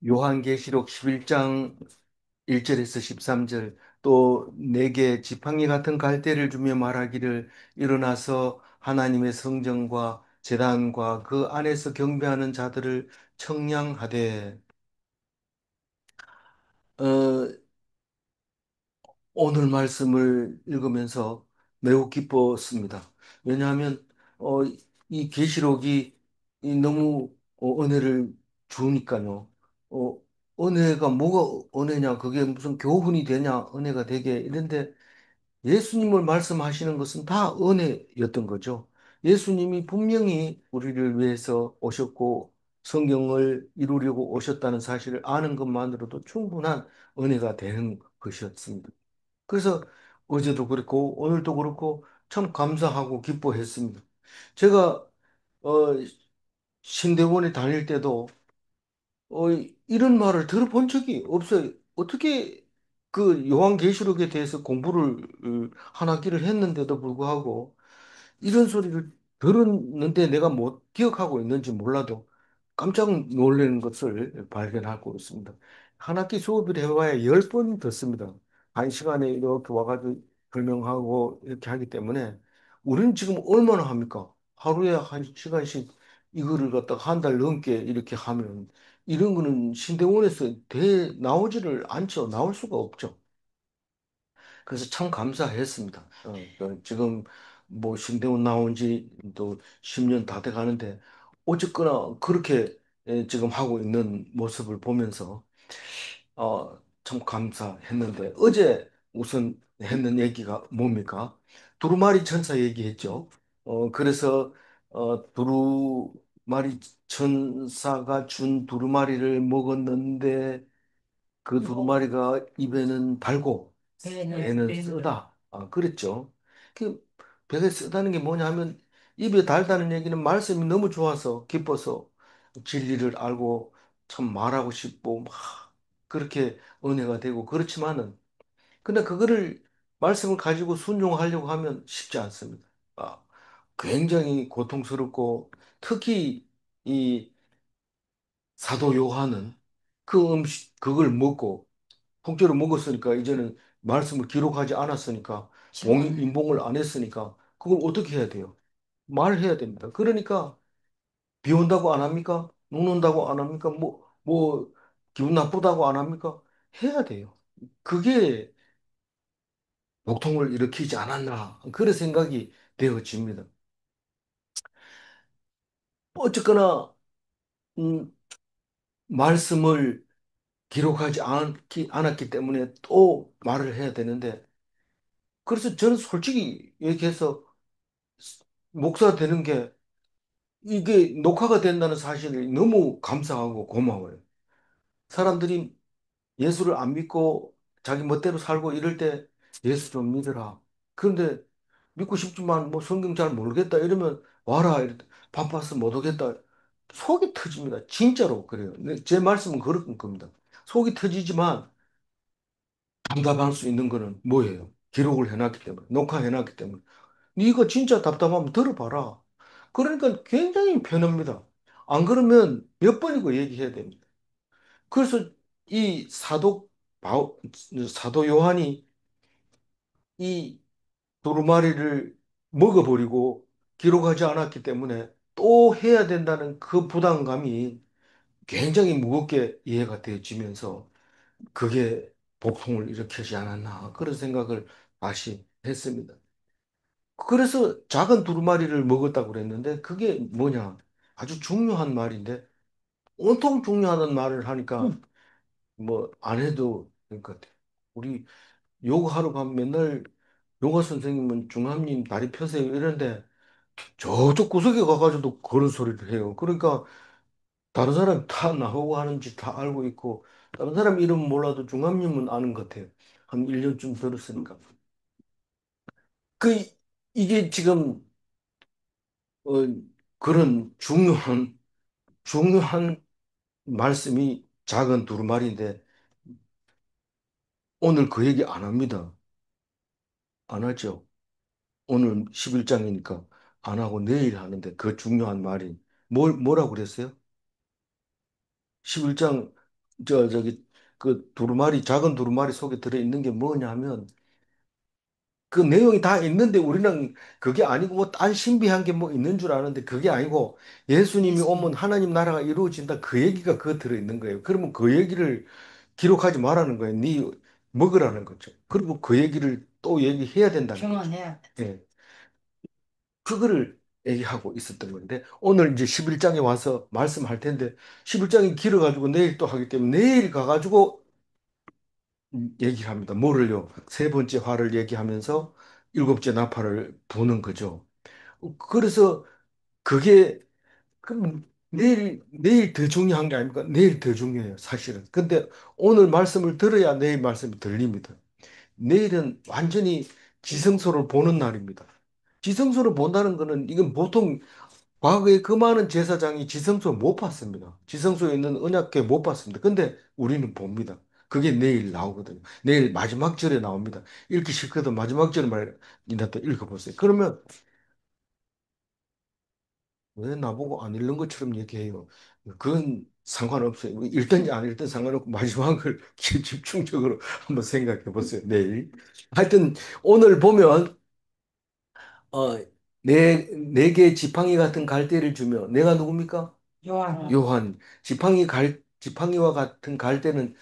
요한계시록 11장 1절에서 13절 또 내게 지팡이 같은 갈대를 주며 말하기를 일어나서 하나님의 성전과 제단과 그 안에서 경배하는 자들을 청량하되 어, 오늘 말씀을 읽으면서 매우 기뻤습니다. 왜냐하면 어, 이 계시록이 너무 은혜를 주니까요. 어, 은혜가 뭐가 은혜냐? 그게 무슨 교훈이 되냐? 은혜가 되게 이런데 예수님을 말씀하시는 것은 다 은혜였던 거죠. 예수님이 분명히 우리를 위해서 오셨고 성경을 이루려고 오셨다는 사실을 아는 것만으로도 충분한 은혜가 되는 것이었습니다. 그래서 어제도 그렇고 오늘도 그렇고 참 감사하고 기뻐했습니다. 제가 어, 신대원에 다닐 때도 이런 말을 들어본 적이 없어요. 어떻게 그 요한계시록에 대해서 공부를 한 학기를 했는데도 불구하고 이런 소리를 들었는데 내가 못 기억하고 있는지 몰라도 깜짝 놀라는 것을 발견하고 있습니다. 한 학기 수업을 해봐야 10번 듣습니다. 한 시간에 이렇게 와가지고 설명하고 이렇게 하기 때문에 우리는 지금 얼마나 합니까? 하루에 한 시간씩 이거를 갖다가 한 달 넘게 이렇게 하면 이런 거는 신대원에서 나오지를 않죠. 나올 수가 없죠. 그래서 참 감사했습니다. 지금 뭐 신대원 나온 지 또 10년 다 돼 가는데 어쨌거나 그렇게 지금 하고 있는 모습을 보면서 참 감사했는데 어제 우선 했는 얘기가 뭡니까? 두루마리 천사 얘기했죠. 그래서 두루마리 천사가 준 두루마리를 먹었는데 그 두루마리가 입에는 달고 배는 쓰다. 그랬죠. 그 배가 쓰다는 게 뭐냐 하면 입에 달다는 얘기는 말씀이 너무 좋아서 기뻐서 진리를 알고 참 말하고 싶고 막 그렇게 은혜가 되고 그렇지만은 근데 그거를 말씀을 가지고 순종하려고 하면 쉽지 않습니다. 아, 굉장히 고통스럽고 특히 이 사도 요한은 그 그걸 먹고 통째로 먹었으니까 이제는 말씀을 기록하지 않았으니까 인봉을 안 했으니까 그걸 어떻게 해야 돼요? 말해야 됩니다. 그러니까 비 온다고 안 합니까? 눈 온다고 안 합니까? 뭐 기분 나쁘다고 안 합니까? 해야 돼요. 그게 복통을 일으키지 않았나 그런 생각이 되어집니다. 어쨌거나 음, 말씀을 기록하지 않았기 때문에 또 말을 해야 되는데 그래서 저는 솔직히 얘기해서 목사 되는 게 이게 녹화가 된다는 사실이 너무 감사하고 고마워요. 사람들이 예수를 안 믿고 자기 멋대로 살고 이럴 때 예수 좀 믿으라. 그런데 믿고 싶지만 뭐 성경 잘 모르겠다 이러면 와라. 바빠서 못 오겠다. 속이 터집니다. 진짜로 그래요. 제 말씀은 그런 겁니다. 속이 터지지만 장담할 수 있는 거는 뭐예요? 기록을 해놨기 때문에, 녹화해놨기 때문에. 네가 진짜 답답하면 들어봐라. 그러니까 굉장히 편합니다. 안 그러면 몇 번이고 얘기해야 됩니다. 그래서 이 사도 요한이 이 두루마리를 먹어버리고 기록하지 않았기 때문에 또 해야 된다는 그 부담감이 굉장히 무겁게 이해가 되어지면서 그게 복통을 일으키지 않았나 그런 생각을 다시 했습니다. 그래서 작은 두루마리를 먹었다고 그랬는데 그게 뭐냐? 아주 중요한 말인데 온통 중요하다는 말을 하니까 뭐 안 해도 될 것 같아요. 우리 요가하러 가면 맨날 요가 선생님은 중함님 다리 펴세요 이러는데 저쪽 구석에 가가지고도 그런 소리를 해요. 그러니까 다른 사람 다 나보고 하는지 다 알고 있고 다른 사람 이름 몰라도 중함님은 아는 것 같아요. 한 1년쯤 들었으니까. 그 이게 지금 어, 그런 중요한 말씀이 작은 두루마리인데 오늘 그 얘기 안 합니다. 안 하죠. 오늘 11장이니까 안 하고 내일 하는데 그 중요한 말이 뭐라고 그랬어요? 11장 저기 그 두루마리 작은 두루마리 속에 들어 있는 게 뭐냐면 그 내용이 다 있는데 우리는 그게 아니고 뭐 딴 신비한 게 뭐 있는 줄 아는데 그게 아니고 예수님이 오면 예수님. 하나님 나라가 이루어진다 그 얘기가 그 들어 있는 거예요. 그러면 그 얘기를 기록하지 말라는 거예요. 네 먹으라는 거죠. 그리고 그 얘기를 또 얘기해야 된다는 거죠. 증언해야 돼. 예. 그거를 얘기하고 있었던 건데 오늘 이제 11장에 와서 말씀할 텐데 11장이 길어가지고 내일 또 하기 때문에 내일 가가지고 얘기를 합니다. 뭐를요? 세 번째 화를 얘기하면서 일곱째 나팔을 부는 거죠. 그래서 그게 그럼 내일 더 중요한 게 아닙니까? 내일 더 중요해요, 사실은. 근데 오늘 말씀을 들어야 내일 말씀이 들립니다. 내일은 완전히 지성소를 보는 날입니다. 지성소를 본다는 거는 이건 보통 과거에 그 많은 제사장이 지성소 못 봤습니다. 지성소에 있는 언약궤 못 봤습니다. 근데 우리는 봅니다. 그게 내일 나오거든요. 내일 마지막 절에 나옵니다. 읽기 싫거든 마지막 절 말이나 또 읽어보세요. 그러면 왜 나보고 안 읽는 것처럼 얘기해요? 그건 상관없어요. 읽든지 안 읽든 상관없고 마지막을 집중적으로 한번 생각해 보세요. 내일. 하여튼 오늘 보면 어, 네 개의 지팡이 같은 갈대를 주며 내가 누굽니까? 요한. 요한. 지팡이와 같은 갈대는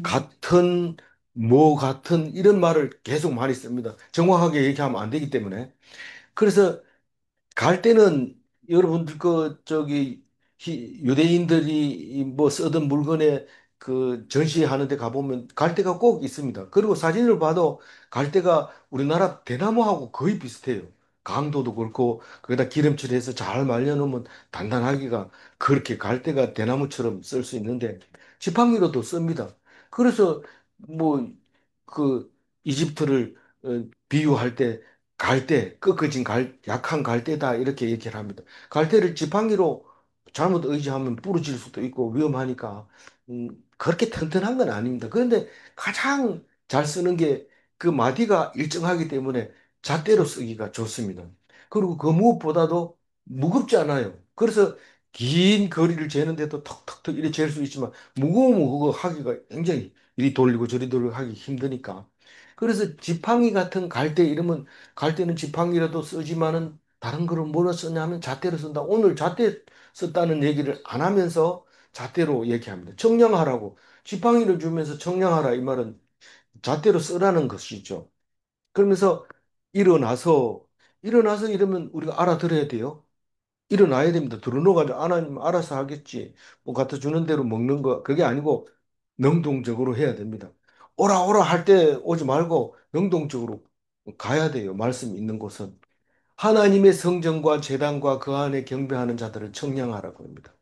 같은 뭐 같은 이런 말을 계속 많이 씁니다. 정확하게 얘기하면 안 되기 때문에. 그래서 갈 때는 여러분들 그 저기 유대인들이 뭐 쓰던 물건에 그 전시하는 데 가보면 갈대가 꼭 있습니다. 그리고 사진을 봐도 갈대가 우리나라 대나무하고 거의 비슷해요. 강도도 그렇고 거기다 기름칠해서 잘 말려놓으면 단단하기가 그렇게 갈대가 대나무처럼 쓸 수 있는데 지팡이로도 씁니다. 그래서 뭐 그 이집트를 비유할 때 갈대, 꺾어진 약한 갈대다 이렇게 얘기를 합니다. 갈대를 지팡이로 잘못 의지하면 부러질 수도 있고 위험하니까 그렇게 튼튼한 건 아닙니다. 그런데 가장 잘 쓰는 게 그 마디가 일정하기 때문에 잣대로 쓰기가 좋습니다. 그리고 그 무엇보다도 무겁지 않아요. 그래서 긴 거리를 재는데도 턱턱턱 이렇게 잴 수 있지만 무거우면 그거 하기가 굉장히 이리 돌리고 저리 돌리고 하기 힘드니까. 그래서 지팡이 같은 갈대 이러면 갈 때는 지팡이라도 쓰지만은 다른 거를 뭐로 쓰냐면 잣대로 쓴다. 오늘 잣대 썼다는 얘기를 안 하면서 잣대로 얘기합니다. 청량하라고. 지팡이를 주면서 청량하라 이 말은 잣대로 쓰라는 것이죠. 그러면서 일어나서 일어나서 이러면 우리가 알아들어야 돼요. 일어나야 됩니다. 들어놓아가지고 하나님 알아서 하겠지. 뭐 갖다 주는 대로 먹는 거 그게 아니고 능동적으로 해야 됩니다. 오라 오라 할 때 오지 말고 능동적으로 가야 돼요. 말씀 있는 곳은. 하나님의 성전과 제단과 그 안에 경배하는 자들을 청량하라고 합니다.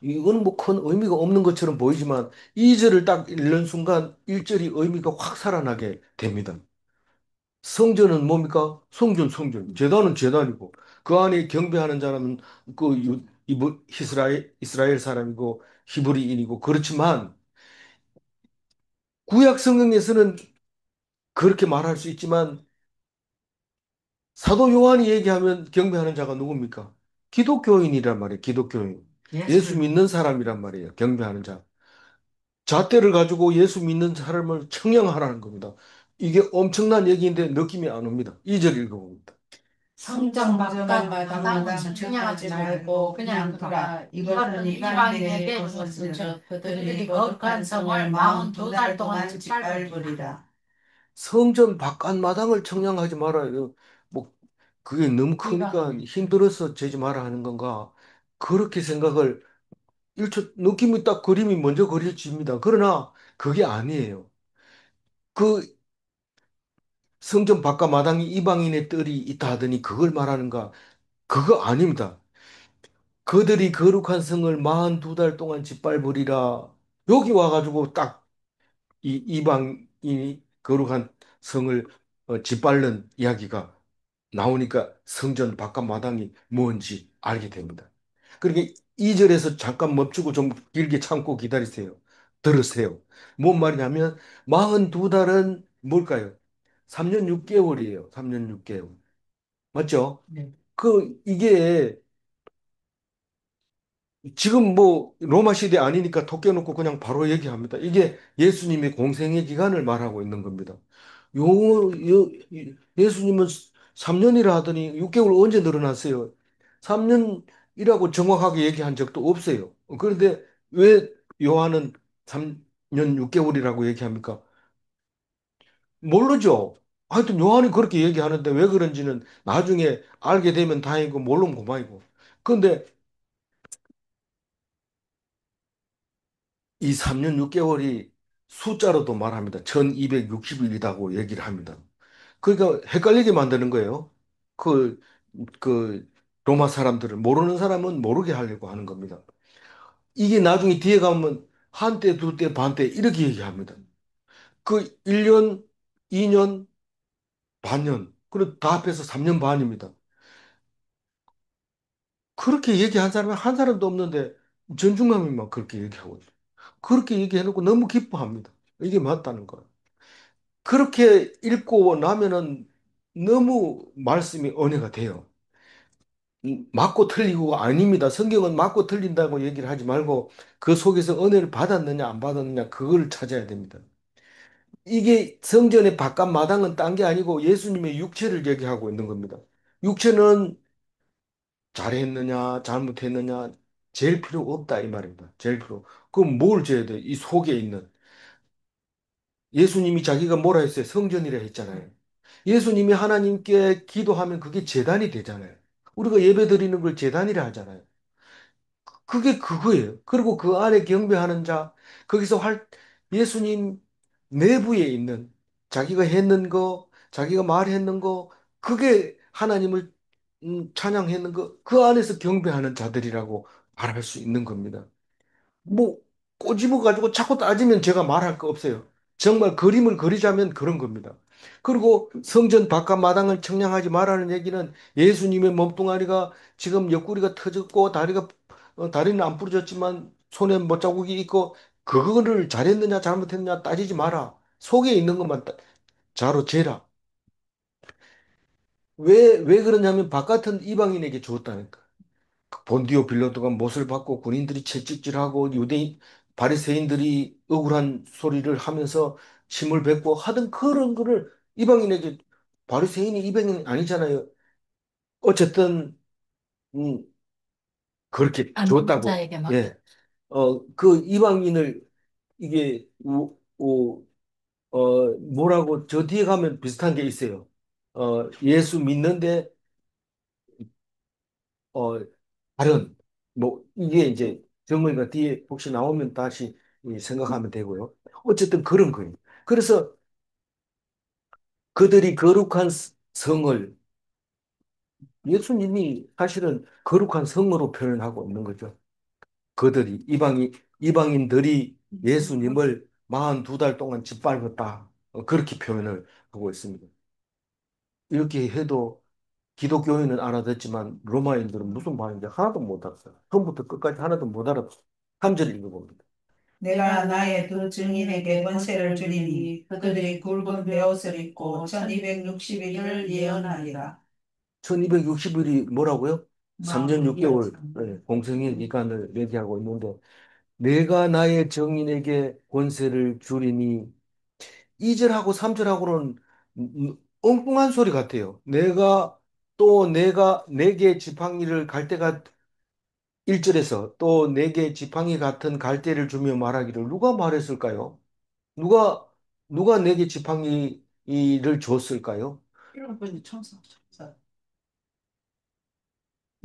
이거는 뭐 큰 의미가 없는 것처럼 보이지만 2절을 딱 읽는 순간 1절이 의미가 확 살아나게 됩니다. 성전은 뭡니까? 성전. 제단은 제단이고 그 안에 경배하는 자는 그 이스라엘 사람이고 히브리인이고 그렇지만 구약 성경에서는 그렇게 말할 수 있지만 사도 요한이 얘기하면 경배하는 자가 누굽니까? 기독교인이란 말이에요. 기독교인. 예수 예수를 믿는 사람이란 말이에요. 경배하는 자. 잣대를 가지고 예수 믿는 사람을 청량하라는 겁니다. 이게 엄청난 얘기인데 느낌이 안 옵니다. 2절 읽어봅니다. 성전 바깥마당은 청량하지 말고 그냥 두라. 이거는 이방인에게 주었은즉 그들이 거룩한 성을 42달 동안 짓밟으리라. 성전 바깥 마당을 청량하지 말아요. 뭐 그게 너무 크니까 이방인. 힘들어서 재지 마라 하는 건가? 그렇게 생각을 느낌이 딱 그림이 먼저 그려집니다. 그러나 그게 아니에요. 그 성전 바깥 마당에 이방인의 뜰이 있다 하더니 그걸 말하는가? 그거 아닙니다. 그들이 거룩한 성을 42달 동안 짓밟으리라. 여기 와가지고 딱 이 이방인이 거룩한 성을 짓밟는 이야기가 나오니까 성전 바깥 마당이 뭔지 알게 됩니다. 그러니까 2절에서 잠깐 멈추고 좀 길게 참고 기다리세요. 들으세요. 뭔 말이냐면 42달은 뭘까요? 3년 6개월이에요. 3년 6개월. 맞죠? 네. 이게 지금 뭐 로마 시대 아니니까 톡 깨놓고 그냥 바로 얘기합니다. 이게 예수님의 공생의 기간을 말하고 있는 겁니다. 예수님은 3년이라 하더니 6개월 언제 늘어났어요? 3년이라고 정확하게 얘기한 적도 없어요. 그런데 왜 요한은 3년 6개월이라고 얘기합니까? 모르죠. 하여튼 요한이 그렇게 얘기하는데 왜 그런지는 나중에 알게 되면 다행이고 모르면 고마이고. 근데 이 3년 6개월이 숫자로도 말합니다. 1260일이라고 얘기를 합니다. 그러니까 헷갈리게 만드는 거예요. 그, 그, 로마 사람들을 모르는 사람은 모르게 하려고 하는 겁니다. 이게 나중에 뒤에 가면 한때, 두때, 반때 이렇게 얘기합니다. 그 1년, 2년, 반년, 그리고 다 합해서 3년 반입니다. 그렇게 얘기한 사람이 한 사람도 없는데 전중남이만 그렇게 얘기하고 있어요. 그렇게 얘기해놓고 너무 기뻐합니다. 이게 맞다는 거예요. 그렇게 읽고 나면은 너무 말씀이 은혜가 돼요. 맞고 틀리고가 아닙니다. 성경은 맞고 틀린다고 얘기를 하지 말고 그 속에서 은혜를 받았느냐 안 받았느냐 그걸 찾아야 됩니다. 이게 성전의 바깥 마당은 딴 게 아니고 예수님의 육체를 얘기하고 있는 겁니다. 육체는 잘했느냐 잘못했느냐 제일 필요 없다 이 말입니다. 제일 필요. 그럼 뭘 줘야 돼? 이 속에 있는 예수님이 자기가 뭐라 했어요? 성전이라 했잖아요. 예수님이 하나님께 기도하면 그게 제단이 되잖아요. 우리가 예배 드리는 걸 제단이라 하잖아요. 그게 그거예요. 그리고 그 안에 경배하는 자, 거기서 예수님 내부에 있는 자기가 했는 거, 자기가 말했는 거, 그게 하나님을 찬양했는 거, 그 안에서 경배하는 자들이라고 말할 수 있는 겁니다. 뭐 꼬집어 가지고 자꾸 따지면 제가 말할 거 없어요. 정말 그림을 그리자면 그런 겁니다. 그리고 성전 바깥 마당을 청량하지 말라는 얘기는 예수님의 몸뚱아리가 지금 옆구리가 터졌고 다리는 안 부러졌지만 손에 못자국이 있고 그거를 잘했느냐 잘못했느냐 따지지 마라. 속에 있는 것만 자로 재라. 왜 그러냐면 바깥은 이방인에게 주었다니까. 본디오 빌라도가 못을 받고 군인들이 채찍질하고 유대인 바리새인들이 억울한 소리를 하면서 침을 뱉고 하던 그런 거를 이방인에게 바리새인이 이방인 아니잖아요. 어쨌든 음, 그렇게 안 줬다고. 자에게 막. 예. 그 이방인을 이게 뭐라고 저 뒤에 가면 비슷한 게 있어요. 예수 믿는데 어, 다른 뭐 이게 이제 정의가 뒤에 혹시 나오면 다시 생각하면 되고요. 어쨌든 그런 거예요. 그래서 그들이 거룩한 성을 예수님이 사실은 거룩한 성으로 표현하고 있는 거죠. 그들이 이방인들이 예수님을 42달 동안 짓밟았다. 그렇게 표현을 하고 있습니다. 이렇게 해도 기독교인은 알아듣지만 로마인들은 무슨 말인지 하나도 못 알았어요. 처음부터 끝까지 하나도 못 알아봤어요. 3절 읽어봅니다. 내가 나의 두 증인에게 권세를 주리니 그들이 굵은 베옷을 입고 1260일을 예언하리라. 1260일이 뭐라고요? 3년 6개월 46개월. 공생의 기간을 얘기하고 있는데 내가 나의 정인에게 권세를 주리니 2절하고 3절하고는 엉뚱한 소리 같아요. 내가 내게 지팡이를 갈대가 1절에서 또 내게 지팡이 같은 갈대를 주며 말하기를 누가 말했을까요? 누가 누가 내게 지팡이를 줬을까요? 이런 분이 천사.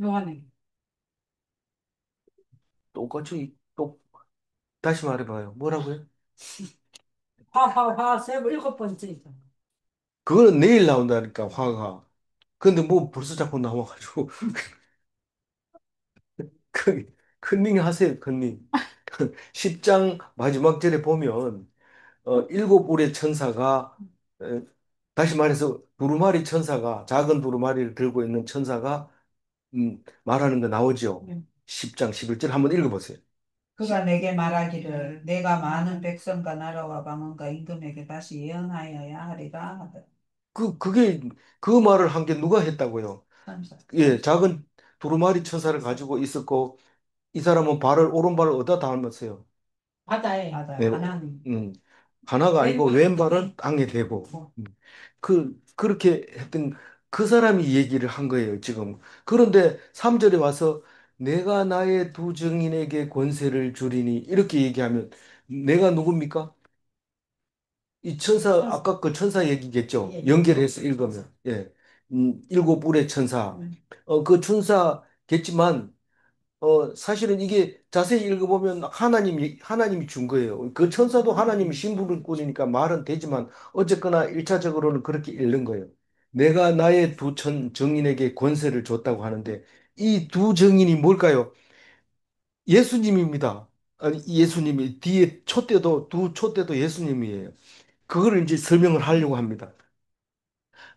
요한에게. 똑같이 또 다시 말해봐요. 뭐라고요? 화화화 세고 7번째이죠. 그거는 내일 나온다니까 화가. 근데 뭐 벌써 자꾸 나와가지고 컨닝 하세요, 컨닝. 10장 마지막 절에 보면 일곱 뿔의 천사가 어, 다시 말해서 두루마리 천사가 작은 두루마리를 들고 있는 천사가 말하는 거 나오죠. 10장 11절 한번 읽어보세요. 그가 내게 말하기를 내가 많은 백성과 나라와 방언과 임금에게 다시 예언하여야 하리라 하더라. 그게 그 말을 한 게 누가 했다고요? 삼사. 예, 작은 두루마리 천사를 가지고 있었고 이 사람은 발을 오른발을 어디다 닮았어요? 바다에 바다에 네, 하나님. 음, 하나가 아니고 왼발 왼발은 땅에 대고 그렇게 했던 그 사람이 얘기를 한 거예요, 지금. 그런데 3절에 와서 내가 나의 두 증인에게 권세를 주리니 이렇게 얘기하면 내가 누굽니까? 이 천사, 아까 그 천사 얘기겠죠? 예, 예. 연결해서 읽으면. 예. 일곱 뿔의 천사. 그 천사겠지만 사실은 이게 자세히 읽어보면 하나님이 준 거예요. 그 천사도 하나님이 심부름꾼이니까 말은 되지만 어쨌거나 일차적으로는 그렇게 읽는 거예요. 내가 나의 두 정인에게 권세를 줬다고 하는데 이 두 정인이 뭘까요? 예수님입니다. 아니, 예수님이 뒤에 촛대도 두 촛대도 예수님이에요. 그거를 이제 설명을 하려고 합니다.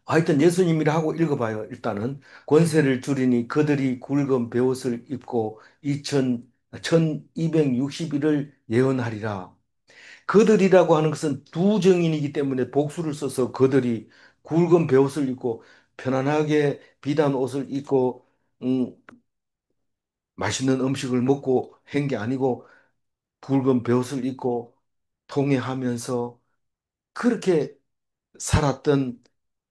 하여튼 예수님이라 하고 읽어봐요. 일단은 권세를 주리니 그들이 굵은 베옷을 입고 1260일을 예언하리라. 그들이라고 하는 것은 두 정인이기 때문에 복수를 써서 그들이 굵은 베옷을 입고 편안하게 비단 옷을 입고 음, 맛있는 음식을 먹고 한 게 아니고 굵은 베옷을 입고 통회하면서 그렇게 살았던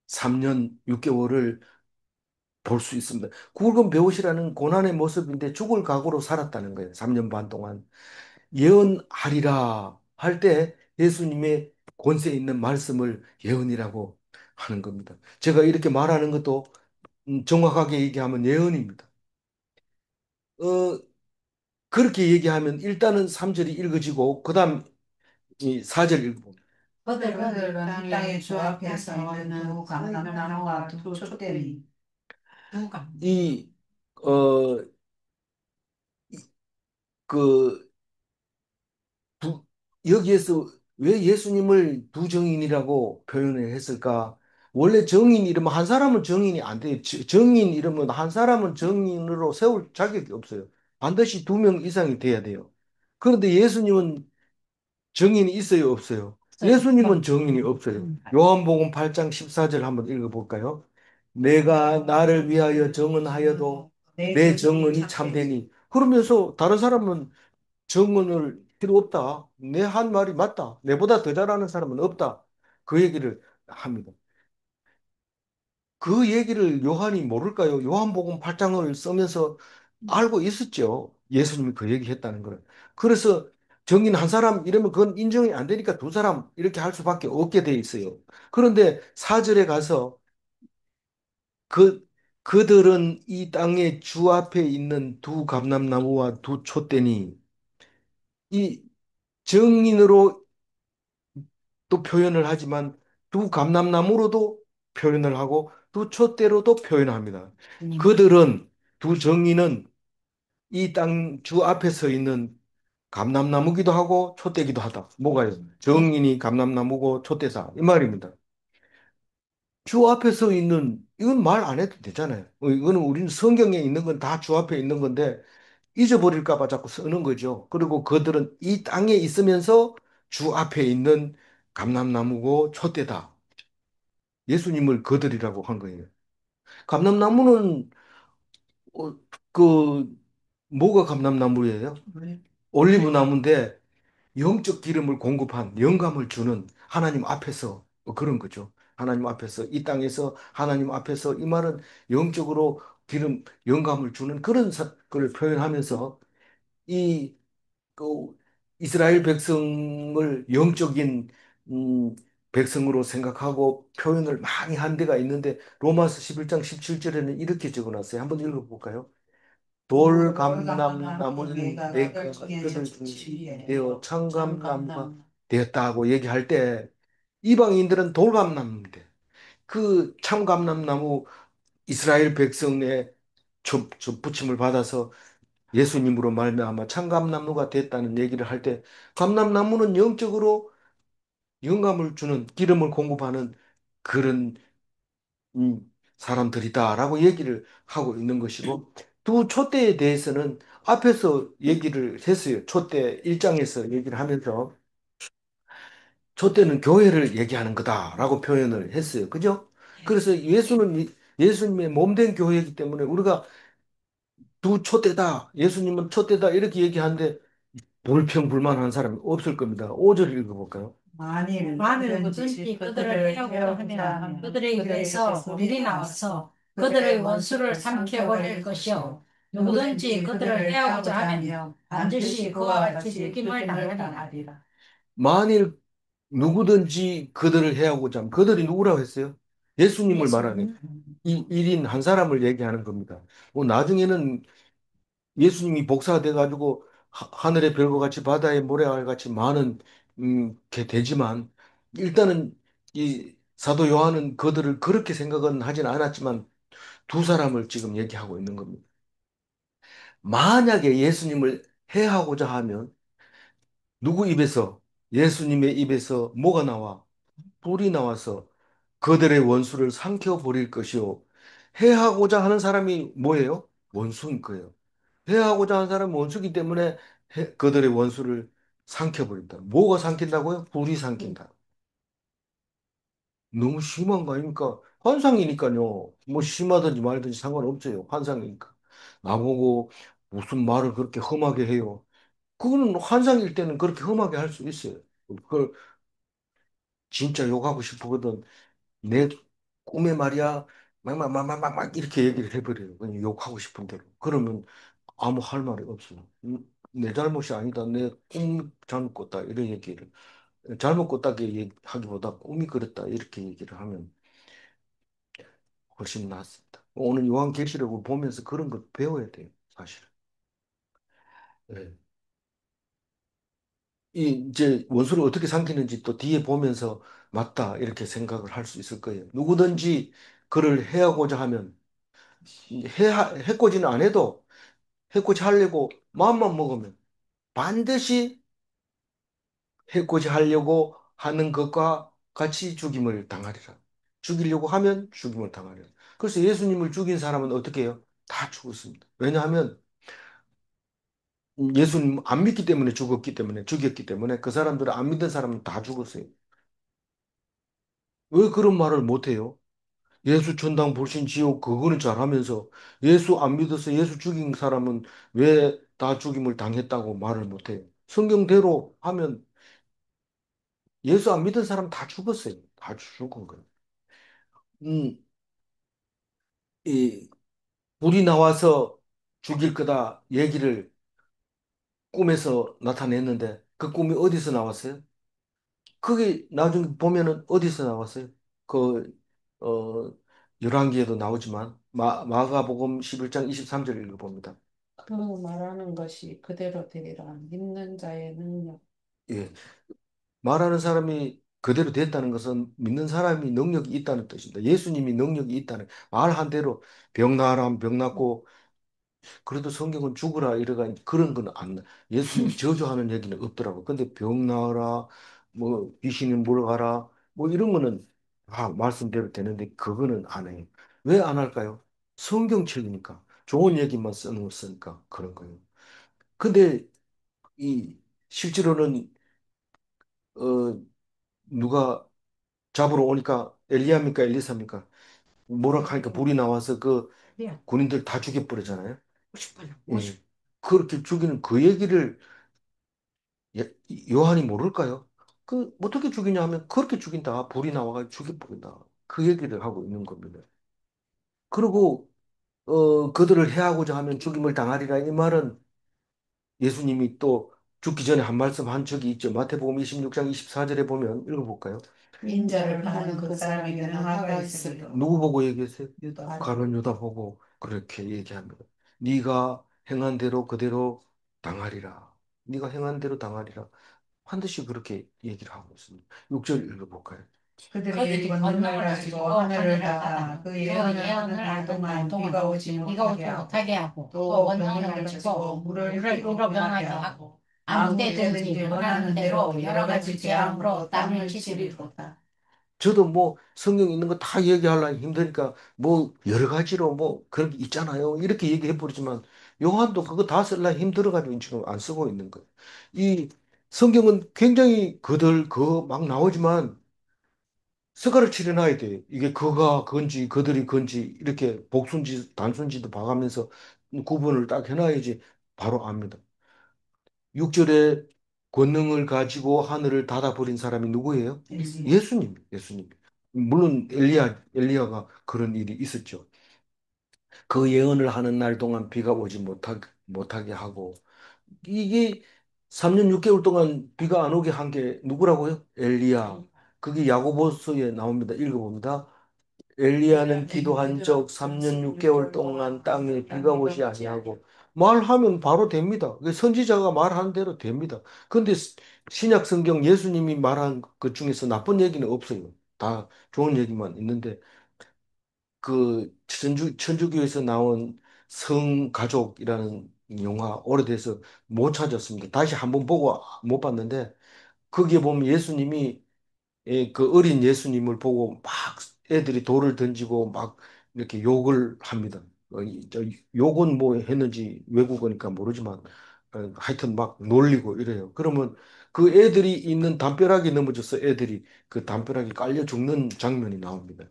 3년 6개월을 볼 수 있습니다. 굵은 배옷이라는 고난의 모습인데 죽을 각오로 살았다는 거예요. 3년 반 동안. 예언하리라 할 때 예수님의 권세 있는 말씀을 예언이라고 하는 겁니다. 제가 이렇게 말하는 것도 정확하게 얘기하면 예언입니다. 어, 그렇게 얘기하면 일단은 3절이 읽어지고 그다음 이 4절 읽어봅니다. 그들은 땅의 주 앞에서 있는 두 감람나무와 두 촛대니 두 감. 이, 어, 그 여기에서 왜 예수님을 부정인이라고 표현을 했을까? 원래 정인 이러면 한 사람은 정인이 안 돼요. 정인 이러면 한 사람은 정인으로 세울 자격이 없어요. 반드시 2명 이상이 돼야 돼요. 그런데 예수님은 정인이 있어요, 없어요? 예수님은 정인이 없어요. 요한복음 8장 14절 한번 읽어볼까요? 내가 나를 위하여 정언하여도 내 정언이 참되니. 그러면서 다른 사람은 정언을 필요 없다. 내 한 말이 맞다. 내보다 더 잘하는 사람은 없다. 그 얘기를 합니다. 그 얘기를 요한이 모를까요? 요한복음 8장을 쓰면서 알고 있었죠. 예수님이 그 얘기했다는 걸. 그래서 정인 한 사람 이러면 그건 인정이 안 되니까 두 사람 이렇게 할 수밖에 없게 돼 있어요. 그런데 4절에 가서 그 그들은 이 땅의 주 앞에 있는 두 감람나무와 두 촛대니 이 정인으로 또 표현을 하지만 두 감람나무로도 표현을 하고 두 촛대로도 표현합니다. 그들은 두 정의는 이 땅 주 앞에 서 있는 감람나무기도 하고 촛대기도 하다. 뭐가요? 정인이 감람나무고 촛대사 이 말입니다. 주 앞에 서 있는 이건 말 안 해도 되잖아요. 이거는 우리는 성경에 있는 건 다 주 앞에 있는 건데 잊어버릴까 봐 자꾸 쓰는 거죠. 그리고 그들은 이 땅에 있으면서 주 앞에 있는 감람나무고 촛대다. 예수님을 거들이라고 한 거예요. 감람나무는 어, 그 뭐가 감람나무예요? 올리브 나무인데 영적 기름을 공급한 영감을 주는 하나님 앞에서 그런 거죠. 하나님 앞에서 이 땅에서 하나님 앞에서 이 말은 영적으로 영감을 주는 그런 걸 표현하면서 이 그 이스라엘 백성을 영적인 음, 백성으로 생각하고 표현을 많이 한 데가 있는데 로마서 11장 17절에는 이렇게 적어놨어요. 한번 읽어볼까요? 돌감람나무는 내가 그들 중에 되어 청감나무가 되었다고 얘기할 때 이방인들은 돌감나무인데 그 참감람나무 이스라엘 백성의 부침을 받아서 예수님으로 말미암아 참감나무가 됐다는 얘기를 할 때 감람나무는 영적으로 영감을 주는 기름을 공급하는 그런 사람들이다라고 얘기를 하고 있는 것이고 두 촛대에 대해서는 앞에서 얘기를 했어요. 촛대 1장에서 얘기를 하면서 촛대는 교회를 얘기하는 거다라고 표현을 했어요. 그죠? 그래서 예수님의 몸된 교회이기 때문에 우리가 두 촛대다. 예수님은 촛대다. 이렇게 얘기하는데 불평불만한 사람이 없을 겁니다. 5절 읽어볼까요? 만일 그든지 그들을 해하려 하면 그들에게 의해서 불이 나와서 그들의 원수를 삼켜버릴 것이요 누구든지 그들을 해하고자 하면 반드시 그와 같이 죽임을 당하리라. 만일 누구든지 그들을 해하고자 하면 그들이 누구라고 했어요? 예수님을 말하는 예수님. 이 1인 한 사람을 얘기하는 겁니다. 뭐 나중에는 예수님이 복사돼 가지고 하늘의 별과 같이 바다의 모래알 같이 많은 게 되지만 일단은 이 사도 요한은 그들을 그렇게 생각은 하진 않았지만 두 사람을 지금 얘기하고 있는 겁니다. 만약에 예수님을 해하고자 하면 누구 입에서 예수님의 입에서 뭐가 나와? 불이 나와서 그들의 원수를 삼켜버릴 것이요. 해하고자 하는 사람이 뭐예요? 원수인 거예요. 해하고자 하는 사람은 원수기 때문에 그들의 원수를 삼켜버린다. 뭐가 삼킨다고요? 불이 삼킨다. 너무 심한 거 아닙니까? 환상이니까요. 뭐 심하든지 말든지 상관없어요. 환상이니까. 나보고 무슨 말을 그렇게 험하게 해요. 그거는 환상일 때는 그렇게 험하게 할 수 있어요. 그걸 진짜 욕하고 싶거든. 내 꿈에 말이야. 막 이렇게 얘기를 해버려요. 그냥 욕하고 싶은 대로. 그러면 아무 할 말이 없어요. 내 잘못이 아니다. 내 꿈 잘못 꿨다. 이런 얘기를. 잘못 꿨다고 하기보다 꿈이 그랬다. 이렇게 얘기를 하면 훨씬 낫습니다. 오늘 요한계시록을 보면서 그런 걸 배워야 돼요. 사실. 네. 이제 원수를 어떻게 삼키는지 또 뒤에 보면서 맞다. 이렇게 생각을 할 수 있을 거예요. 누구든지 그를 해하고자 하면 해코지는 안 해도 해코지 하려고 마음만 먹으면 반드시 해코지 하려고 하는 것과 같이 죽임을 당하리라. 죽이려고 하면 죽임을 당하리라. 그래서 예수님을 죽인 사람은 어떻게 해요? 다 죽었습니다. 왜냐하면 예수님 안 믿기 때문에 죽었기 때문에 죽였기 때문에 그 사람들을 안 믿는 사람은 다 죽었어요. 왜 그런 말을 못해요? 예수 천당 불신 지옥 그거는 잘하면서 예수 안 믿어서 예수 죽인 사람은 왜 다 죽임을 당했다고 말을 못해요? 성경대로 하면 예수 안 믿은 사람 다 죽었어요. 다 죽은 거예요. 음, 이 불이 나와서 죽일 거다 얘기를 꿈에서 나타냈는데 그 꿈이 어디서 나왔어요? 그게 나중에 보면은 어디서 나왔어요? 그, 어, 열왕기에도 나오지만 마가복음 11장 23절 읽어봅니다. 그 말하는 것이 그대로 되리라. 믿는 자의 능력. 예. 말하는 사람이 그대로 됐다는 것은 믿는 사람이 능력이 있다는 뜻입니다. 예수님이 능력이 있다는, 말한 대로 병 나으라 하면 병 낫고 그래도 성경은 죽으라 이래가 그런 건 안, 예수님 저주하는 얘기는 없더라고. 근데 병 나으라, 뭐 귀신이 물어가라, 뭐 이런 거는 다 말씀대로 되는데 그거는 안 해요. 왜 안 할까요? 성경책이니까. 좋은 얘기만 써놓으니까 그런 거예요. 근데 이 실제로는 어 누가 잡으러 오니까 엘리야입니까 엘리사입니까? 뭐라 하니까 불이 나와서 그 군인들 다 죽여버리잖아요. 예. 그렇게 죽이는 그 얘기를 요한이 모를까요? 그 어떻게 죽이냐 하면 그렇게 죽인다. 불이 나와가 죽여버린다. 그 얘기를 하고 있는 겁니다. 그리고 그들을 해하고자 하면 죽임을 당하리라 이 말은 예수님이 또 죽기 전에 한 말씀 한 적이 있죠. 마태복음 26장 24절에 보면 읽어볼까요? 인자를 파는 그 사람에게는 화가 있으리라. 누구 보고 얘기했어요? 유다. 가룟 유다 보고 그렇게 얘기합니다. 네가 행한 대로 그대로 당하리라. 네가 행한 대로 당하리라. 반드시 그렇게 얘기를 하고 있습니다. 6절 읽어볼까요? 그들이 권능을 가지고 하늘을 닫아 그 예언을 할 동안 비가 오지 못하게 하고 또 권능을 가지고 물을 피로 변하게 하고 아무 때든지 원하는 대로 여러 가지 재앙으로 땅을 치시리로다. 저도 뭐 성경 있는 거 다 얘기하려니 힘드니까 뭐 여러 가지로 뭐 그런 게 있잖아요. 이렇게 얘기해 버리지만 요한도 그거 다 쓰려 힘들어가지고 지금 안 쓰고 있는 거예요. 이 성경은 굉장히 그들 그 막 나오지만 스가를 칠해놔야 돼. 이게 그가 건지 그들이 건지 이렇게 복순지 단순지도 봐가면서 구분을 딱 해놔야지 바로 압니다. 6절에 권능을 가지고 하늘을 닫아버린 사람이 누구예요? 예수님, 예수님. 물론 엘리야가 그런 일이 있었죠. 그 예언을 하는 날 동안 비가 오지 못하게 하고, 이게 3년 6개월 동안 비가 안 오게 한 게 누구라고요? 엘리야. 그게 야고보서에 나옵니다. 읽어봅니다. 엘리야는 기도한 적 3년 6개월 동안 땅에 비가 오지 아니하고 말하면 바로 됩니다. 그 선지자가 말하는 대로 됩니다. 근데 신약 성경 예수님이 말한 것 중에서 나쁜 얘기는 없어요. 다 좋은 얘기만 있는데 그 천주교에서 나온 성가족이라는 영화 오래돼서 못 찾았습니다. 다시 한번 보고 못 봤는데 거기에 보면 예수님이 그 어린 예수님을 보고 막 애들이 돌을 던지고 막 이렇게 욕을 합니다. 욕은 뭐 했는지 외국어니까 모르지만 하여튼 막 놀리고 이래요. 그러면 그 애들이 있는 담벼락에 넘어져서 애들이 그 담벼락에 깔려 죽는 장면이 나옵니다.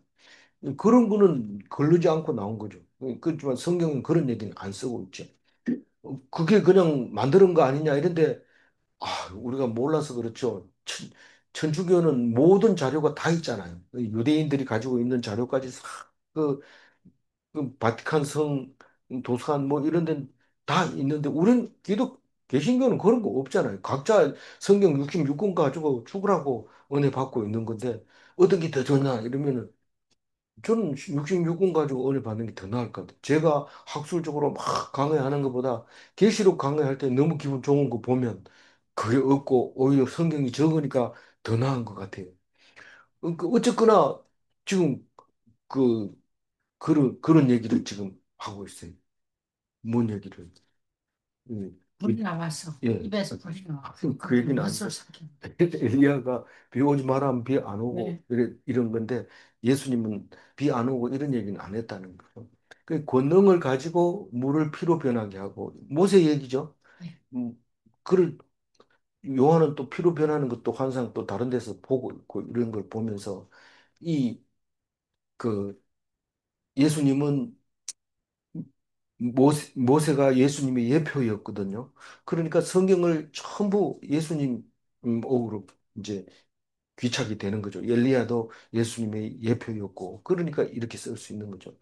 그런 거는 걸르지 않고 나온 거죠. 그렇지만 성경은 그런 얘기는 안 쓰고 있죠. 그게 그냥 만드는 거 아니냐 이런데 우리가 몰라서 그렇죠. 천주교는 모든 자료가 다 있잖아요. 그 유대인들이 가지고 있는 자료까지 싹 그 바티칸 성 도서관 뭐 이런 데는 다 있는데 우린 개신교는 그런 거 없잖아요. 각자 성경 66권 가지고 죽으라고 은혜 받고 있는 건데 어떤 게 더 좋냐 이러면은 저는 66권 가지고 은혜 받는 게 더 나을 것 같아요. 제가 학술적으로 막 강의하는 것보다 계시록 강의할 때 너무 기분 좋은 거 보면 그게 없고 오히려 성경이 적으니까 더 나은 것 같아요. 어쨌거나 지금 그 그런 얘기를 지금 하고 있어요. 뭔 얘기를? 불이 나왔어. 예. 입에서 불이 나와. 그 얘기는 안 돼. 술 삼켜. 엘리야가 비 오지 마라 하면 비 안 오고 네. 이런 건데 예수님은 비 안 오고 이런 얘기는 안 했다는 거예요. 그 권능을 가지고 물을 피로 변하게 하고 모세 얘기죠. 네. 그를 요한은 또 피로 변하는 것도 환상 또 다른 데서 보고 있고 이런 걸 보면서 이 그 예수님은 모세가 예수님의 예표였거든요. 그러니까 성경을 전부 예수님 으로 이제 귀착이 되는 거죠. 엘리야도 예수님의 예표였고, 그러니까 이렇게 쓸 수 있는 거죠.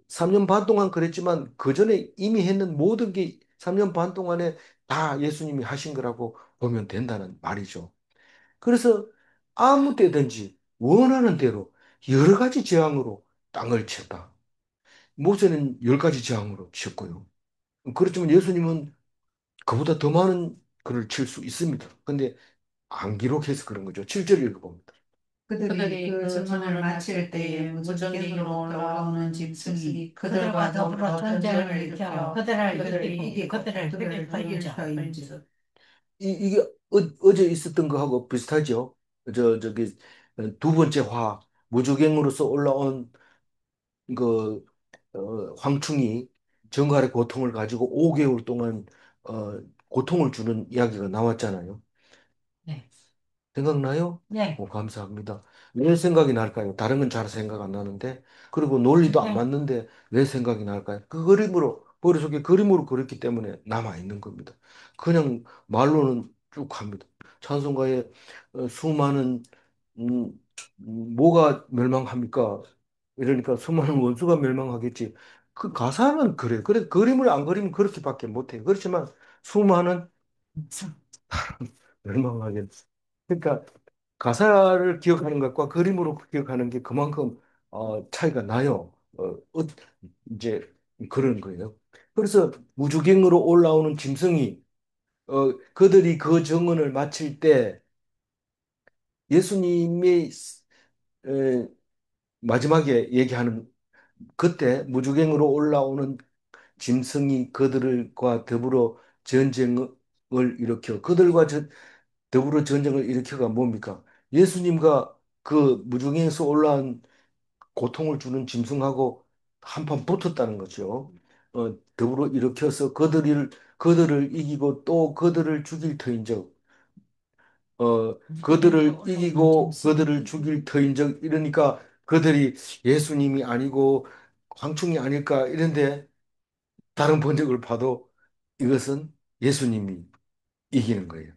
3년 반 동안 그랬지만 그 전에 이미 했는 모든 게 3년 반 동안에 다 예수님이 하신 거라고 보면 된다는 말이죠. 그래서 아무 때든지 원하는 대로 여러 가지 재앙으로 땅을 쳤다. 모세는 10가지 재앙으로 쳤고요. 그렇지만 예수님은 그보다 더 많은 글을 칠 수 있습니다. 근데 안 기록해서 그런 거죠. 7절 읽어봅니다. 그들이 그 증언을 마칠 때에 무전기로 올라오는 짐승이 그들과 더불어 전쟁을 일으켜 그들을 이기고 그들을 이길 터인즉. 이게 어제 있었던 거하고 비슷하죠. 저기 두 번째 무주갱으로서 올라온 그 황충이 정갈의 고통을 가지고 5개월 동안 고통을 주는 이야기가 나왔잖아요. 네. 생각나요? 네. 감사합니다. 왜 생각이 날까요? 다른 건 잘 생각 안 나는데, 그리고 논리도 안 네. 맞는데 왜 생각이 날까요? 그 그림으로, 머릿속에 그림으로 그렸기 때문에 남아있는 겁니다. 그냥 말로는 쭉 합니다. 찬송가에 수많은, 음, 뭐가 멸망합니까? 이러니까 수많은 원수가 멸망하겠지. 그 가사는 그래. 그래, 그림을 안 그리면 그렇게밖에 못해요. 그렇지만 수많은 멸망하겠지. 그러니까 가사를 기억하는 것과 그림으로 기억하는 게 그만큼 차이가 나요. 이제 그런 거예요. 그래서 무주갱으로 올라오는 짐승이 그들이 그 정언을 마칠 때 예수님이 에, 마지막에 얘기하는 그때 무주갱으로 올라오는 짐승이 그들과 더불어 전쟁을 일으켜 더불어 전쟁을 일으켜가 뭡니까? 예수님과 그 무중에서 올라온 고통을 주는 짐승하고 한판 붙었다는 거죠. 더불어 일으켜서 그들을 이기고 또 그들을 죽일 터인즉, 그들을 이기고 그들을 죽일 터인즉, 이러니까 그들이 예수님이 아니고 광충이 아닐까 이런데 다른 번역을 봐도 이것은 예수님이 이기는 거예요.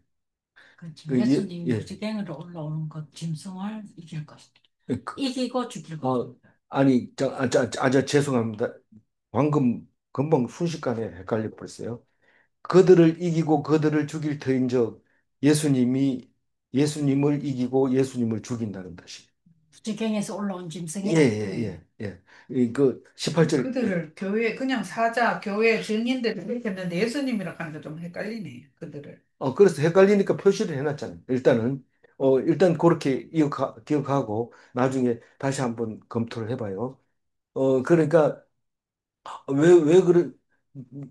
그렇죠. 예, 예수님이 예. 무지개로 올라오는 것, 짐승을 이길 것이다. 그, 이기고 죽일 것. 아니, 죄송합니다. 금방 순식간에 헷갈려 버렸어요. 그들을 이기고 그들을 죽일 터인즉 예수님을 이기고 예수님을 죽인다는 뜻이에요. 무지개에서 올라온 예, 짐승이다. 예, 예, 예. 그 18절, 그들을 교회 그냥 사자 교회 증인들을 이렇게 했는데 예수님이라 하는 게 좀 헷갈리네요. 그들을. 그래서 헷갈리니까 표시를 해놨잖아요. 일단은, 일단 그렇게 기억하고 나중에 다시 한번 검토를 해봐요. 그러니까, 왜 그래,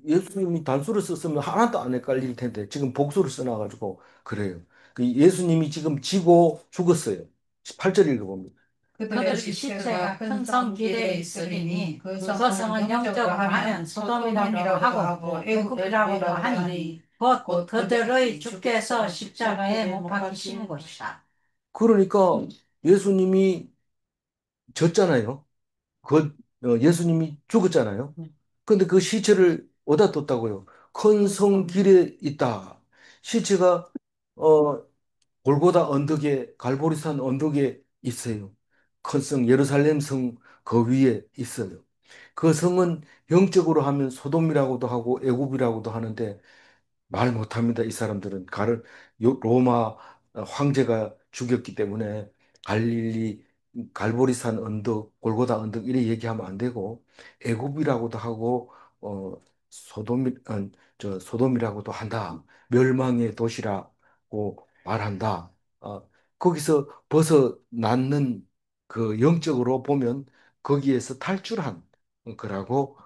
예수님이 단수를 썼으면 하나도 안 헷갈릴 텐데, 지금 복수를 써놔가지고, 그래요. 그 예수님이 지금 지고 죽었어요. 18절 읽어봅니다. 그들의 시체가 큰 성 길에 있으리니 그 성은 영적으로 하면 소돔이라고 하고 애굽이라고도 하니 곧 그들의 주께서 십자가에 못 박히신 곳이다. 그러니까 예수님이 졌잖아요. 예수님이 죽었잖아요. 근데 그 시체를 어디다 뒀다고요? 큰 성 길에 있다. 시체가 어, 골고다 언덕에 갈보리산 언덕에 있어요. 큰 성 예루살렘 성 그 위에 있어요. 그 성은 영적으로 하면 소돔이라고도 하고 애굽이라고도 하는데 말 못합니다. 이 사람들은 로마 황제가 죽였기 때문에 갈릴리 갈보리산 언덕, 골고다 언덕 이래 얘기하면 안 되고 애굽이라고도 하고 어 소돔이라고도 한다. 멸망의 도시라고 말한다. 거기서 벗어났는 그 영적으로 보면 거기에서 탈출한 거라고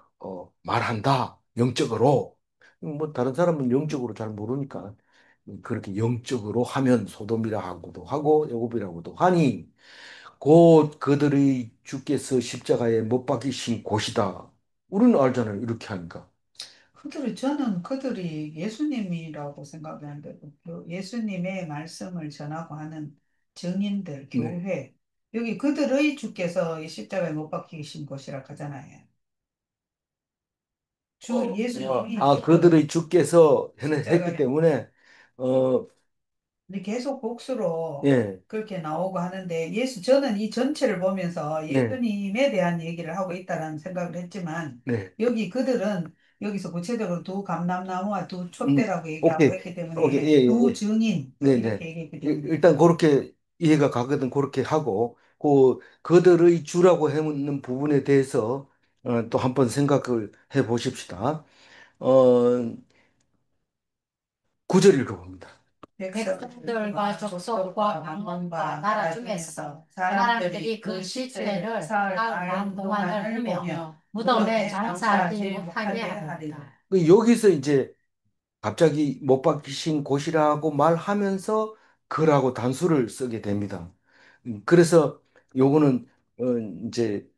말한다. 영적으로. 뭐 다른 사람은 영적으로 잘 모르니까 그렇게 영적으로 하면 소돔이라 하고도 하고 애굽이라고도 하니 곧 그들의 주께서 십자가에 못 박이신 곳이다. 우리는 알잖아요. 이렇게 하니까. 저는 그들이 예수님이라고 생각하는데 예수님의 말씀을 전하고 하는 증인들, 네. 교회 여기 그들의 주께서 이 십자가에 못 박히신 곳이라 하잖아요. 주 예수님이 그들의 주께서 했기 십자가에 때문에 어, 근데 계속 복수로 예, 그렇게 나오고 하는데 저는 이 전체를 보면서 네, 예수님에 대한 얘기를 하고 있다라는 생각을 했지만 네. 여기 그들은 여기서 구체적으로 두 감람나무와 두 음, 촛대라고 얘기하고 오케이, 했기 오케이, 때문에 예, 예, 두 예. 증인 네, 네. 이렇게 얘기했기 때문에 일단 그렇게 이해가 가거든 그렇게 하고 그들의 주라고 하는 부분에 대해서 또 한번 생각을 해 보십시다. 어, 구절 읽어봅니다. 백성들과 족속과 방언과 나라 중에서 사람들이 그 시체를 사흘 반 동안을 보며 무덤에 장사하지 못하게 하리라. 여기서 이제 갑자기 못 박히신 곳이라고 말하면서 그라고 단수를 쓰게 됩니다. 그래서 요거는 이제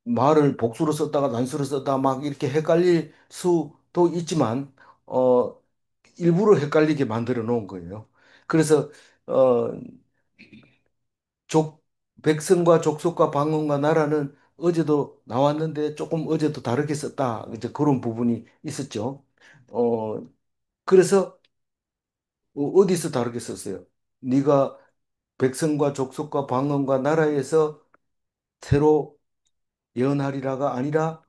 말을 복수로 썼다가 단수로 썼다가 막 이렇게 헷갈릴 수도 있지만 어, 일부러 헷갈리게 만들어 놓은 거예요. 그래서 어, 족 백성과 족속과 방언과 나라는 어제도 나왔는데 조금 어제도 다르게 썼다. 이제 그런 부분이 있었죠. 어, 그래서 어디서 다르게 썼어요? 네가 백성과 족속과 방언과 나라에서 새로 예언하리라가 아니라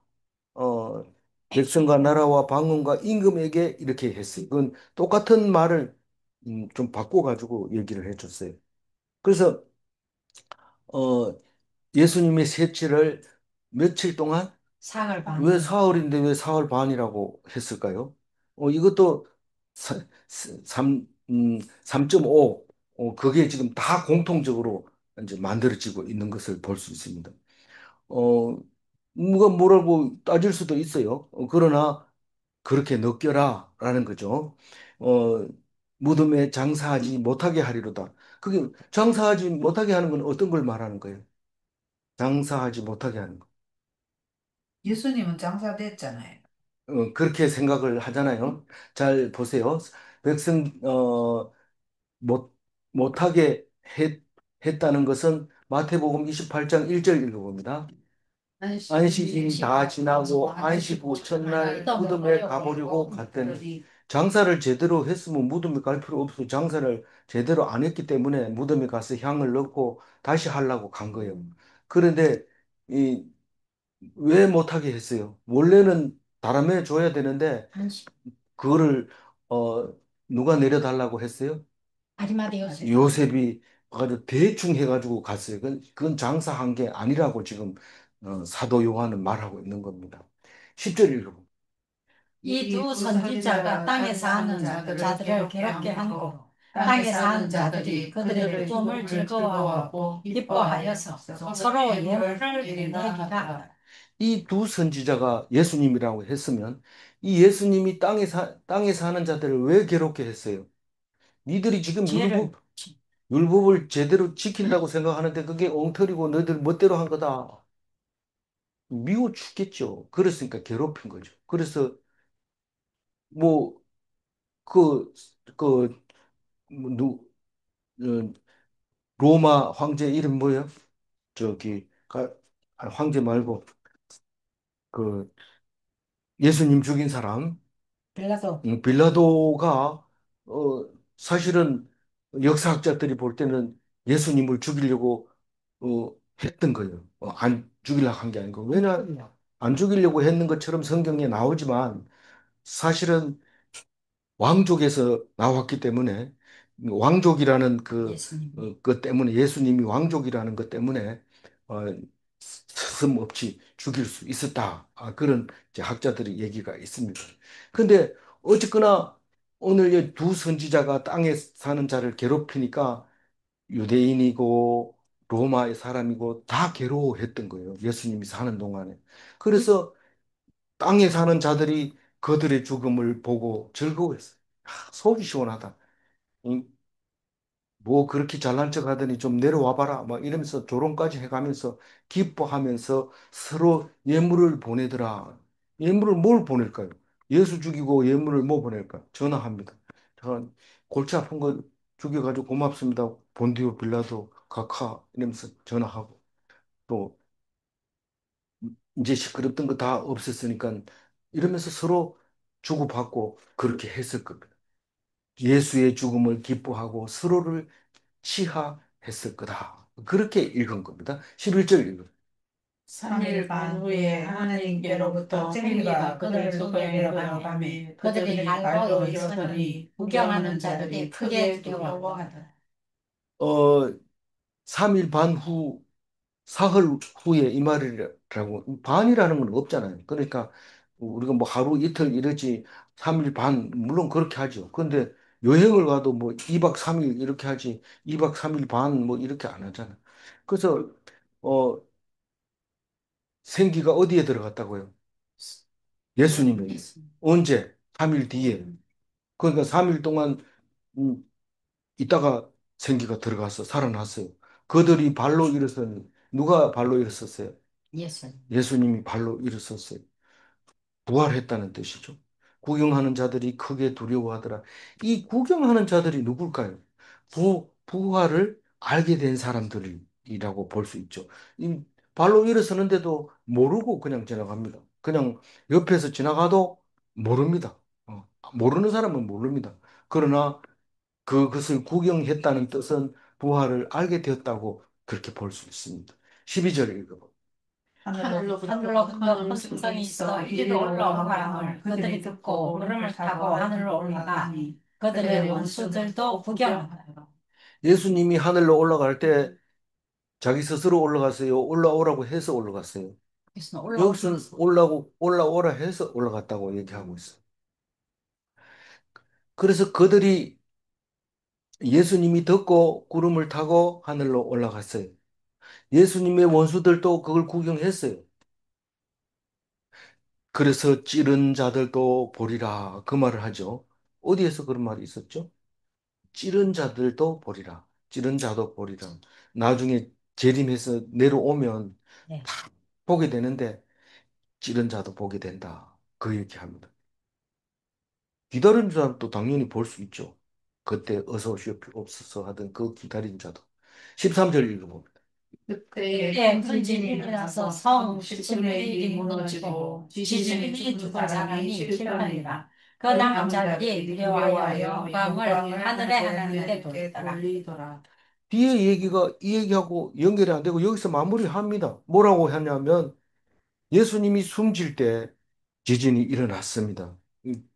어, 백성과 나라와 방언과 임금에게 이렇게 했어요. 그건 똑같은 말을 좀 바꿔가지고 얘기를 해줬어요. 그래서 어, 예수님의 세치를 며칠 동안 사흘 왜 반. 사흘인데 왜 사흘 반이라고 했을까요? 이것도 3.5 그게 지금 다 공통적으로 이제 만들어지고 있는 것을 볼 수 있습니다. 어, 누가 뭐라고 따질 수도 있어요. 그러나 그렇게 느껴라라는 거죠. 어, 무덤에 장사하지 못하게 하리로다. 그게 장사하지 못하게 하는 건 어떤 걸 말하는 거예요? 장사하지 못하게 하는 거. 예수님은 장사됐잖아요. 그렇게 생각을 하잖아요. 잘 보세요. 백성 못 못하게 했다는 것은 마태복음 28장 1절 읽어봅니다. 안식일이 다 지나고 안식 후 첫날 무덤에 가보려고 갔더니 장사를 제대로 했으면 무덤에 갈 필요 없어. 장사를 제대로 안 했기 때문에 무덤에 가서 향을 넣고 다시 하려고 간 거예요. 그런데 이 왜 못하게 했어요? 원래는 다람쥐 줘야 되는데 그거를 어 누가 내려달라고 했어요? 아리마대 요셉. 요셉이 가지고 대충 해가지고 갔어요. 그건 장사한 게 아니라고 지금 사도 요한은 말하고 있는 겁니다. 10절 읽어보. 이 두 선지자가 땅에 사는 자들을 괴롭게 한 거로 땅에 사는 자들이 그들의 꿈을 즐거워하고 기뻐하여서 서로 예물을 내기가 이 두 선지자가 예수님이라고 했으면 이 예수님이 땅에 사는 자들을 왜 괴롭게 했어요? 니들이 지금 죄를 율법을 제대로 지킨다고 생각하는데 그게 엉터리고 너희들 멋대로 한 거다. 미워 죽겠죠. 그랬으니까 괴롭힌 거죠. 그래서 뭐 그, 그, 뭐 어, 로마 황제 이름 뭐예요? 저기, 황제 말고, 그, 예수님 죽인 사람, 빌라도 빌라도가, 사실은 역사학자들이 볼 때는 예수님을 죽이려고, 했던 거예요. 안 죽이려고 한 게 아니고. 왜냐, 안 죽이려고 했는 것처럼 성경에 나오지만, 사실은 왕족에서 나왔기 때문에 왕족이라는 예수님 것 때문에 예수님이 왕족이라는 것 때문에 어, 서슴없이 죽일 수 있었다. 그런 이제 학자들의 얘기가 있습니다. 근데 어쨌거나 오늘 이 두 선지자가 땅에 사는 자를 괴롭히니까 유대인이고 로마의 사람이고 다 괴로워했던 거예요. 예수님이 사는 동안에. 그래서 땅에 사는 자들이 그들의 죽음을 보고 즐거워했어요. 속이 시원하다. 응? 뭐 그렇게 잘난 척 하더니 좀 내려와 봐라. 막 이러면서 조롱까지 해가면서 기뻐하면서 서로 예물을 보내더라. 예물을 뭘 보낼까요? 예수 죽이고 예물을 뭐 보낼까? 전화합니다. 저 골치 아픈 거 죽여가지고 고맙습니다. 본디오 빌라도 각하 이러면서 전화하고 또 이제 시끄럽던 거 다 없었으니까 이러면서 서로 주고받고 그렇게 했을 겁니다. 예수의 죽음을 기뻐하고 서로를 치하했을 거다. 그렇게 읽은 겁니다. 11절 읽은. 3일 반 후에 하나님께로부터 생기가 그들을 속에 내려가니 그들이 날로 일어서니 구경하는 자들이 크게 두려워하더라. 어, 3일 반 후, 사흘 후에 이 말이라고, 반이라는 건 없잖아요. 그러니까 우리가 뭐 하루 이틀 이러지 3일 반, 물론 그렇게 하죠. 근데 여행을 가도 뭐 2박 3일 이렇게 하지 2박 3일 반 뭐 이렇게 안 하잖아. 그래서 어, 생기가 어디에 들어갔다고요? 예수님에게. 언제? 3일 뒤에. 그러니까 3일 동안 음, 있다가 생기가 들어가서 살아났어요. 그들이 발로 일어서니 누가 발로 일어섰어요? 예수님. 예수님이 발로 일어섰어요. 부활했다는 뜻이죠. 구경하는 자들이 크게 두려워하더라. 이 구경하는 자들이 누굴까요? 부활을 알게 된 사람들이라고 볼 수 있죠. 이 발로 일어서는데도 모르고 그냥 지나갑니다. 그냥 옆에서 지나가도 모릅니다. 모르는 사람은 모릅니다. 그러나 그것을 구경했다는 뜻은 부활을 알게 되었다고 그렇게 볼 수 있습니다. 12절 읽어봐. 하늘로 큰 음성이 있어 이리로 올라오라함을 그들이 듣고 구름을 타고 하늘로 올라가니 그들의 원수들도 구경하더라. 예수님이 하늘로 올라갈 때 자기 스스로 올라갔어요. 올라오라고 해서 올라갔어요. 그래서 여기서는 올라오라 해서 올라갔다고 얘기하고 있어요. 그래서 그들이 예수님이 듣고 구름을 타고 하늘로 올라갔어요. 예수님의 원수들도 그걸 구경했어요. 그래서 찌른 자들도 보리라 그 말을 하죠. 어디에서 그런 말이 있었죠? 찌른 자들도 보리라. 찌른 자도 보리라. 나중에 재림해서 내려오면 네. 다 보게 되는데 찌른 자도 보게 된다. 그 얘기합니다. 기다린 사람도 당연히 볼 수 있죠. 그때 어서 오시옵소서 하던 그 기다린 자도. 13절 읽어봅니다. 그때 큰 지진이 나서 성 10분의 1이 무너지고 지진이 죽은 사람이 7편이라. 그 남은 자들이 두려워하여 영광을 하늘에 하나님께 돌리더라. 뒤에 얘기가 이 얘기하고 연결이 안 되고 여기서 마무리합니다. 뭐라고 하냐면 예수님이 숨질 때 지진이 일어났습니다.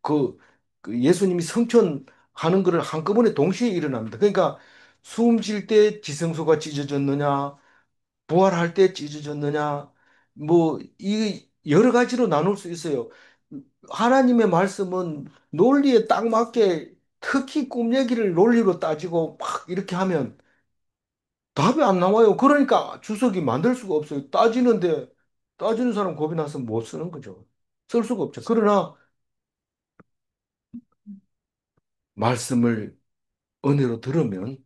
그, 그 예수님이 성천하는 것을 한꺼번에 동시에 일어납니다. 그러니까 숨질 때 지성소가 찢어졌느냐, 부활할 때 찢어졌느냐, 뭐, 이 여러 가지로 나눌 수 있어요. 하나님의 말씀은 논리에 딱 맞게 특히 꿈 얘기를 논리로 따지고 막 이렇게 하면 답이 안 나와요. 그러니까 주석이 만들 수가 없어요. 따지는데 따지는 사람 겁이 나서 못 쓰는 거죠. 쓸 수가 없죠. 그러나 말씀을 은혜로 들으면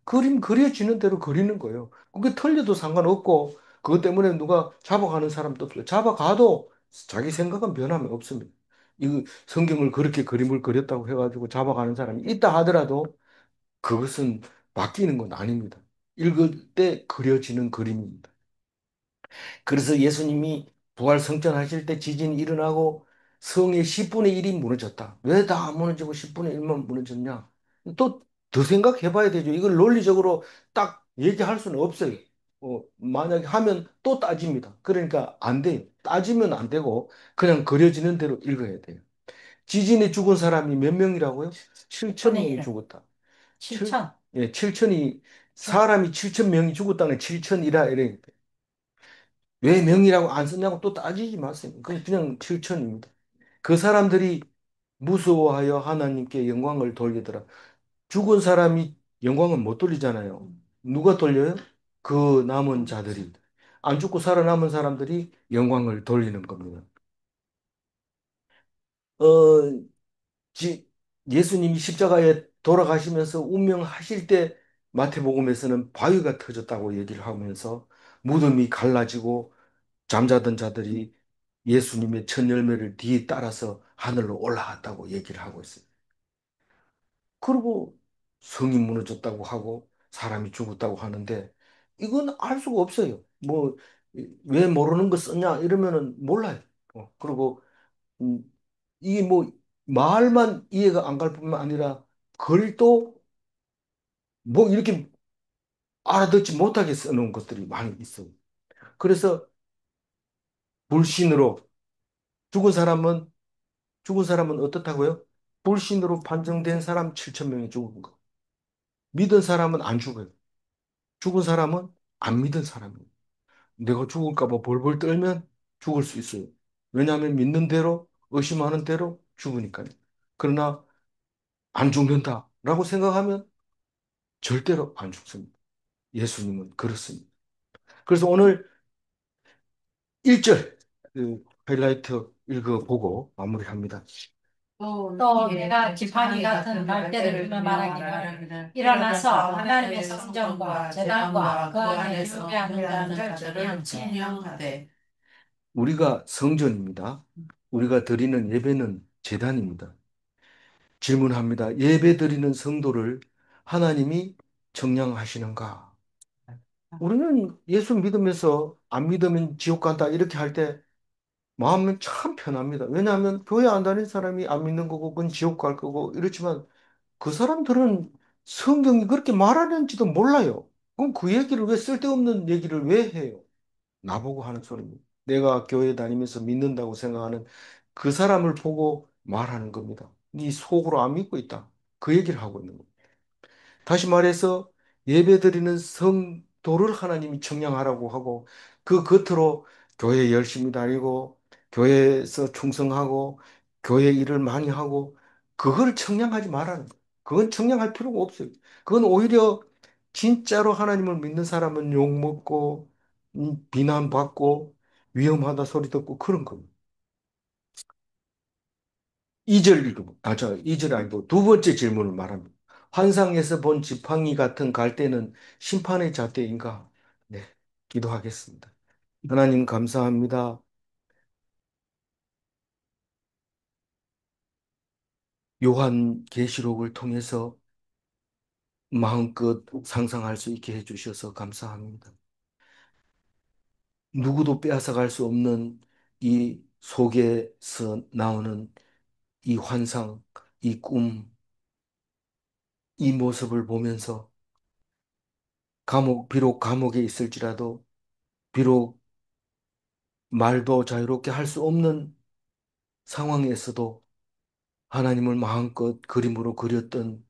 그림 그려지는 대로 그리는 거예요. 그게 틀려도 상관없고 그것 때문에 누가 잡아가는 사람도 없어요. 잡아가도 자기 생각은 변함이 없습니다. 이 성경을 그렇게 그림을 그렸다고 해가지고 잡아가는 사람이 있다 하더라도 그것은 바뀌는 건 아닙니다. 읽을 때 그려지는 그림입니다. 그래서 예수님이 부활 성천하실 때 지진이 일어나고 성의 10분의 1이 무너졌다. 왜 다 안 무너지고 10분의 1만 무너졌냐? 또 더 생각해 봐야 되죠. 이걸 논리적으로 딱 얘기할 수는 없어요. 만약에 하면 또 따집니다. 그러니까 안 돼요. 따지면 안 되고 그냥 그려지는 대로 읽어야 돼요. 지진에 죽은 사람이 몇 명이라고요? 7천 명이 죽었다. 7천. 예, 7천이 사람이 7천 명이 죽었다는 7천이라 이래. 왜 명이라고 안 썼냐고 또 따지지 마세요. 그냥 실천입니다. 그 사람들이 무서워하여 하나님께 영광을 돌리더라. 죽은 사람이 영광을 못 돌리잖아요. 누가 돌려요? 그 남은 자들이. 안 죽고 살아남은 사람들이 영광을 돌리는 겁니다. 어, 지- 예수님이 십자가에 돌아가시면서 운명하실 때 마태복음에서는 바위가 터졌다고 얘기를 하면서 무덤이 갈라지고 잠자던 자들이 예수님의 첫 열매를 뒤에 따라서 하늘로 올라갔다고 얘기를 하고 있어요. 그리고 성이 무너졌다고 하고 사람이 죽었다고 하는데 이건 알 수가 없어요. 뭐, 왜 모르는 거 썼냐 이러면은 몰라요. 그리고, 음, 이게 뭐, 말만 이해가 안 갈 뿐만 아니라 글도 뭐 이렇게 알아듣지 못하게 써놓은 것들이 많이 있어요. 그래서 불신으로 죽은 사람은 죽은 사람은 어떻다고요? 불신으로 판정된 사람 7천 명이 죽은 거. 믿은 사람은 안 죽어요. 죽은 사람은 안 믿은 사람이에요. 내가 죽을까 봐 벌벌 떨면 죽을 수 있어요. 왜냐하면 믿는 대로, 의심하는 대로 죽으니까요. 그러나 안 죽는다라고 생각하면 절대로 안 죽습니다. 예수님은 그렇습니다. 그래서 오늘 1절 하이라이트 읽어보고 마무리합니다. 또 내가 지팡이 같은 말대를 들며 말하기를 일어나서 하나님의 성전과 제단과 그 안에 경배하는 자는 청량하되. 우리가 성전입니다. 우리가 드리는 예배는 제단입니다. 질문합니다. 예배 드리는 성도를 하나님이 청량하시는가? 우리는 예수 믿으면서 안 믿으면 지옥 간다 이렇게 할 때 마음은 참 편합니다. 왜냐하면 교회 안 다니는 사람이 안 믿는 거고 그건 지옥 갈 거고 이렇지만 그 사람들은 성경이 그렇게 말하는지도 몰라요. 그럼 그 얘기를 왜 쓸데없는 얘기를 왜 해요? 나보고 하는 소리입니다. 내가 교회 다니면서 믿는다고 생각하는 그 사람을 보고 말하는 겁니다. 네 속으로 안 믿고 있다. 그 얘기를 하고 있는 겁니다. 다시 말해서 예배드리는 성도를 하나님이 청량하라고 하고 그 겉으로 교회 열심히 다니고 교회에서 충성하고 교회 일을 많이 하고 그걸 청량하지 말라는 거예요. 그건 청량할 필요가 없어요. 그건 오히려 진짜로 하나님을 믿는 사람은 욕먹고 비난받고 위험하다 소리 듣고 그런 겁니다. 2절 읽어보, 이절 아니고 두 번째 질문을 말합니다. 환상에서 본 지팡이 같은 갈대는 심판의 잣대인가? 네, 기도하겠습니다. 하나님 감사합니다. 요한 계시록을 통해서 마음껏 상상할 수 있게 해주셔서 감사합니다. 누구도 빼앗아갈 수 없는 이 속에서 나오는 이 환상, 이 꿈, 이 모습을 보면서 비록 감옥에 있을지라도, 비록 말도 자유롭게 할 수 없는 상황에서도 하나님을 마음껏 그림으로 그렸던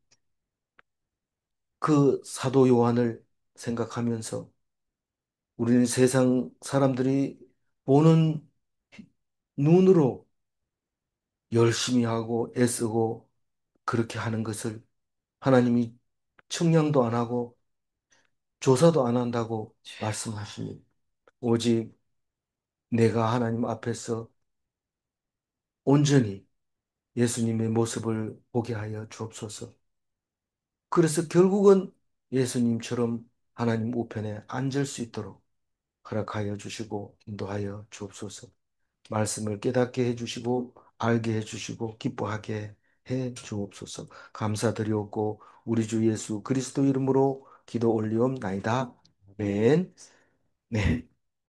그 사도 요한을 생각하면서 우리는 세상 사람들이 보는 눈으로 열심히 하고 애쓰고 그렇게 하는 것을 하나님이 측량도 안 하고 조사도 안 한다고 말씀하십니다. 오직 내가 하나님 앞에서 온전히 예수님의 모습을 보게 하여 주옵소서. 그래서 결국은 예수님처럼 하나님 우편에 앉을 수 있도록 허락하여 주시고 인도하여 주옵소서. 말씀을 깨닫게 해주시고 알게 해주시고 기뻐하게 해 주옵소서. 감사드리옵고 우리 주 예수 그리스도 이름으로 기도 올리옵나이다. 아멘. 네.